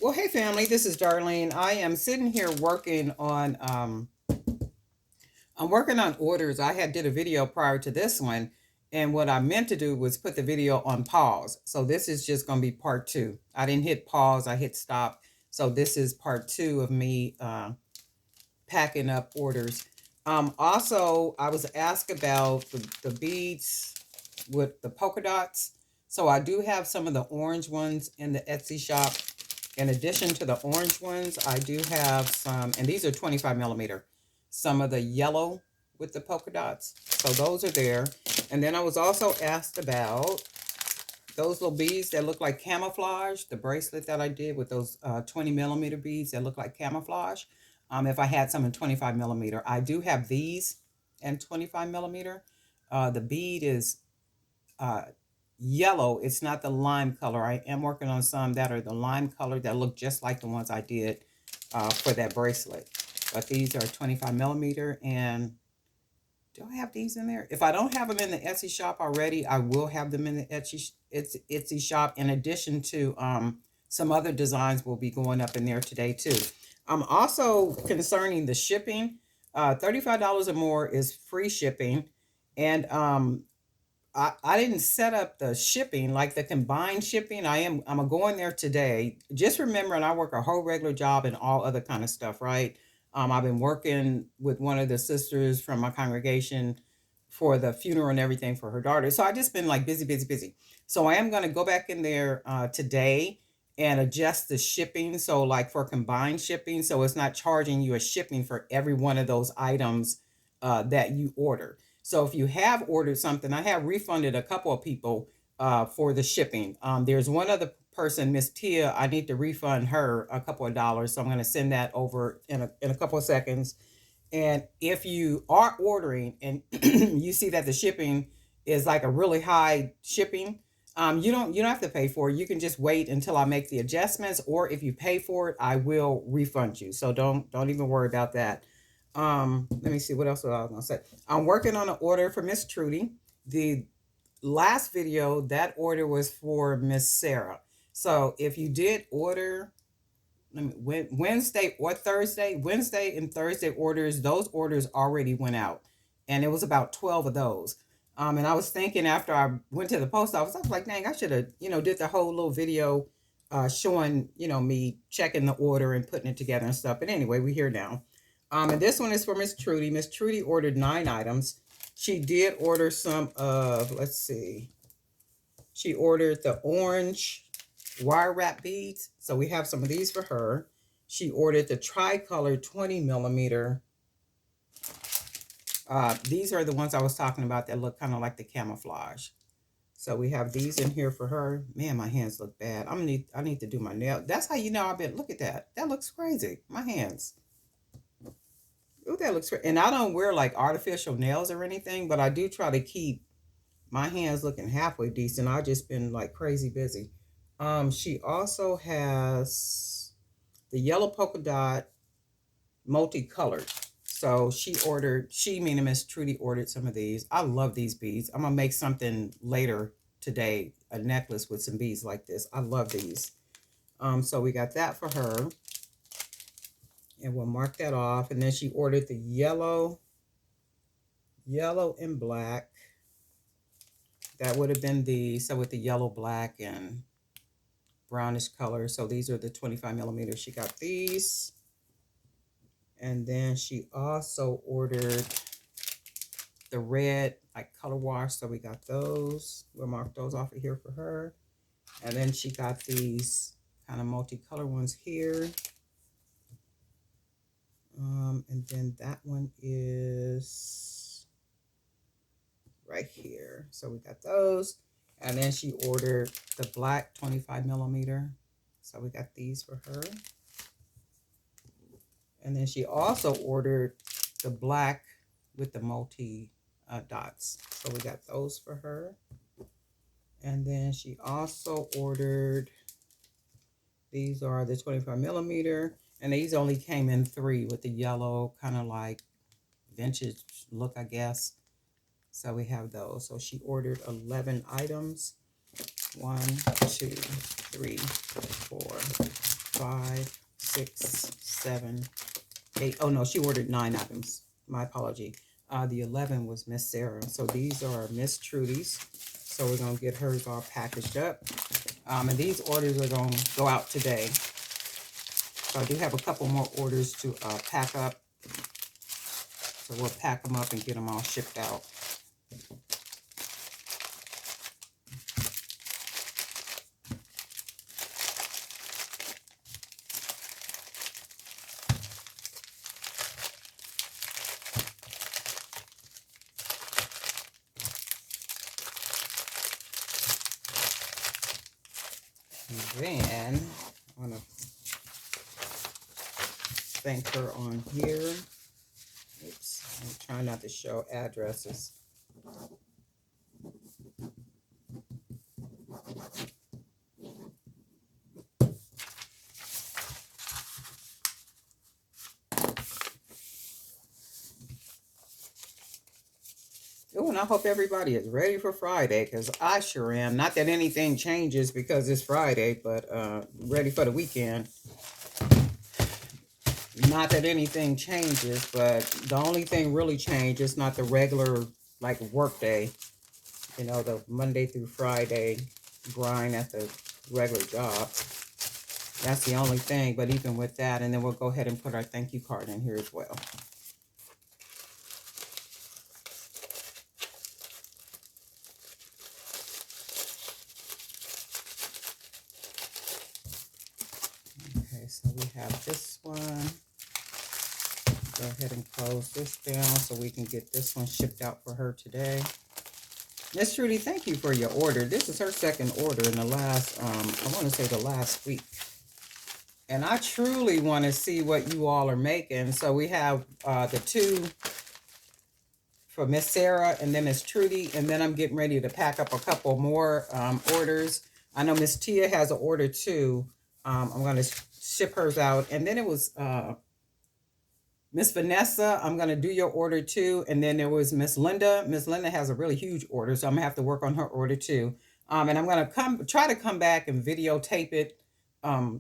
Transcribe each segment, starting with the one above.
Well, hey family, this is Darlene. I am sitting here working on I'm working on orders. I had did a video prior to this one, and what I meant to do was put the video on pause. So this is just going to be part two. I didn't hit pause, I hit stop. So this is part two of me packing up orders. Also, I was asked about the beads with the polka dots. So I do have some of the orange ones in the Etsy shop. In addition to the orange ones, I do have some, and these are 25 millimeter, some of the yellow with the polka dots. So those are there. And then I was also asked about those little beads that look like camouflage, the bracelet that I did with those 20 millimeter beads that look like camouflage. If I had some in 25 millimeter, I do have these in 25 millimeter. The bead is uh, yellow. It's not the lime color. I am working on some that are the lime color that look just like the ones I did for that bracelet. But these are 25 millimeter. And do I have these in there? If I don't have them in the Etsy shop already, I will have them in the Etsy shop. In addition to some other designs will be going up in there today too. Also concerning the shipping, $35 or more is free shipping. And I didn't set up the shipping, like the combined shipping. I'm gonna go in there today. Just remembering I work a whole regular job and all other kind of stuff, right? I've been working with one of the sisters from my congregation for the funeral and everything for her daughter. So I just been like busy, busy, busy. So I am gonna go back in there today and adjust the shipping. So like for combined shipping, so it's not charging you a shipping for every one of those items that you order. So if you have ordered something, I have refunded a couple of people for the shipping. There's one other person, Miss Tia. I need to refund her a couple of dollars, so I'm going to send that over in a couple of seconds. And if you are ordering and you see that the shipping is like a really high shipping, you don't have to pay for it. You can just wait until I make the adjustments, or if you pay for it, I will refund you. So don't even worry about that. Let me see what else I was gonna say. I'm working on an order for Miss Trudy. The last video, that order was for Miss Sarah. So if you did order Wednesday or Thursday, Wednesday and Thursday orders, those orders already went out, and it was about 12 of those. And I was thinking after I went to the post office, I was like, dang, I should have, did the whole little video showing, me checking the order and putting it together and stuff. But anyway, we're here now. And this one is for Miss Trudy. Miss Trudy ordered 9 items. She did order some of, let's see, she ordered the orange wire wrap beads. So we have some of these for her. She ordered the tricolor 20 millimeter. These are the ones I was talking about that look kind of like the camouflage. So we have these in here for her. Man, my hands look bad. I need to do my nail. That's how you know I've been. Look at that. That looks crazy. My hands. Oh, that looks great. And I don't wear like artificial nails or anything, but I do try to keep my hands looking halfway decent. I've just been like crazy busy. She also has the yellow polka dot multicolored. So meaning Miss Trudy ordered some of these. I love these beads. I'm gonna make something later today, a necklace with some beads like this. I love these. So we got that for her. And we'll mark that off. And then she ordered the yellow and black. That would have been so with the yellow, black, and brownish color. So these are the 25 millimeters. She got these. And then she also ordered the red, like color wash. So we got those. We'll mark those off of here for her. And then she got these kind of multicolor ones here. And then that one is right here. So we got those. And then she ordered the black 25 millimeter. So we got these for her. And then she also ordered the black with the multi dots. So we got those for her. And then she also ordered, these are the 25 millimeter. And these only came in 3 with the yellow, kind of like vintage look, I guess. So we have those. So she ordered 11 items. 1, 2, 3, 4, 5, 6, 7, 8. Oh no, she ordered 9 items. My apology. The 11 was Miss Sarah. So these are Miss Trudy's. So we're going to get hers all packaged up. And these orders are going to go out today. So I do have a couple more orders to pack up. So we'll pack them up and get them all shipped out. And then I'm going to thank her on here. Oops, I'm trying not to show addresses. Oh, and I hope everybody is ready for Friday, because I sure am. Not that anything changes because it's Friday, but ready for the weekend. Not that anything changes, but the only thing really changes, not the regular, like, work day. You know, the Monday through Friday grind at the regular job. That's the only thing, but even with that, and then we'll go ahead and put our thank you card in here as well. Okay, so we have this one. Go ahead and close this down so we can get this one shipped out for her today. Miss Trudy, thank you for your order. This is her second order in the last, I want to say the last week. And I truly want to see what you all are making. So we have the 2 for Miss Sarah and then Miss Trudy. And then I'm getting ready to pack up a couple more orders. I know Miss Tia has an order too. I'm going to ship hers out. And then it was Miss Vanessa, I'm going to do your order too. And then there was Miss Linda. Miss Linda has a really huge order, so I'm going to have to work on her order too. And I'm going to try to come back and videotape it,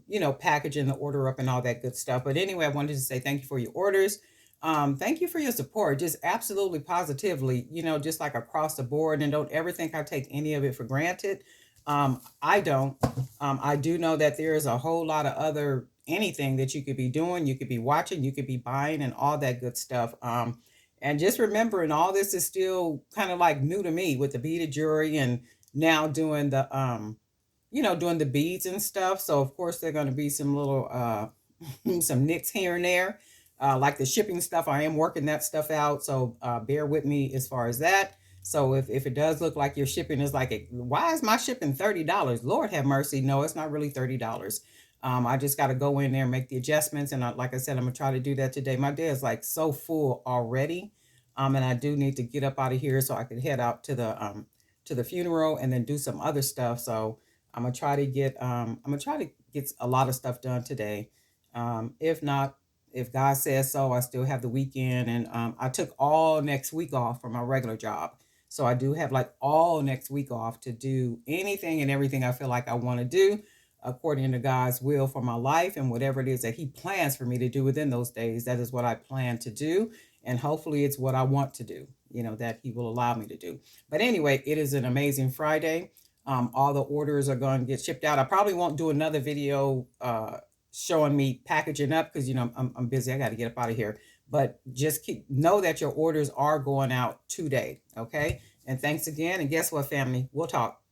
you know, packaging the order up and all that good stuff. But anyway, I wanted to say thank you for your orders. Thank you for your support, just absolutely positively, you know, just like across the board. And don't ever think I take any of it for granted. I don't. I do know that there is a whole lot of other anything that you could be doing, you could be watching, you could be buying, and all that good stuff. And just remembering all this is still kind of like new to me with the beaded jewelry and now doing the you know, doing the beads and stuff. So of course there are going to be some little some nicks here and there. Like the shipping stuff, I am working that stuff out. So bear with me as far as that. So if it does look like your shipping is like, why is my shipping $30? Lord have mercy. No, it's not really $30. I just got to go in there and make the adjustments. And like I said, I'm going to try to do that today. My day is like so full already. And I do need to get up out of here so I can head out to the funeral and then do some other stuff. So I'm going to try to get, a lot of stuff done today. If not, if God says so, I still have the weekend. And I took all next week off from my regular job. So I do have like all next week off to do anything and everything I feel like I want to do according to God's will for my life, and whatever it is that he plans for me to do within those days, that is what I plan to do. And hopefully it's what I want to do, you know, that he will allow me to do. But anyway, it is an amazing Friday. All the orders are going to get shipped out. I probably won't do another video showing me packaging up because, you know, I'm busy. I got to get up out of here. But just know that your orders are going out today. Okay. And thanks again. And guess what, family? We'll talk.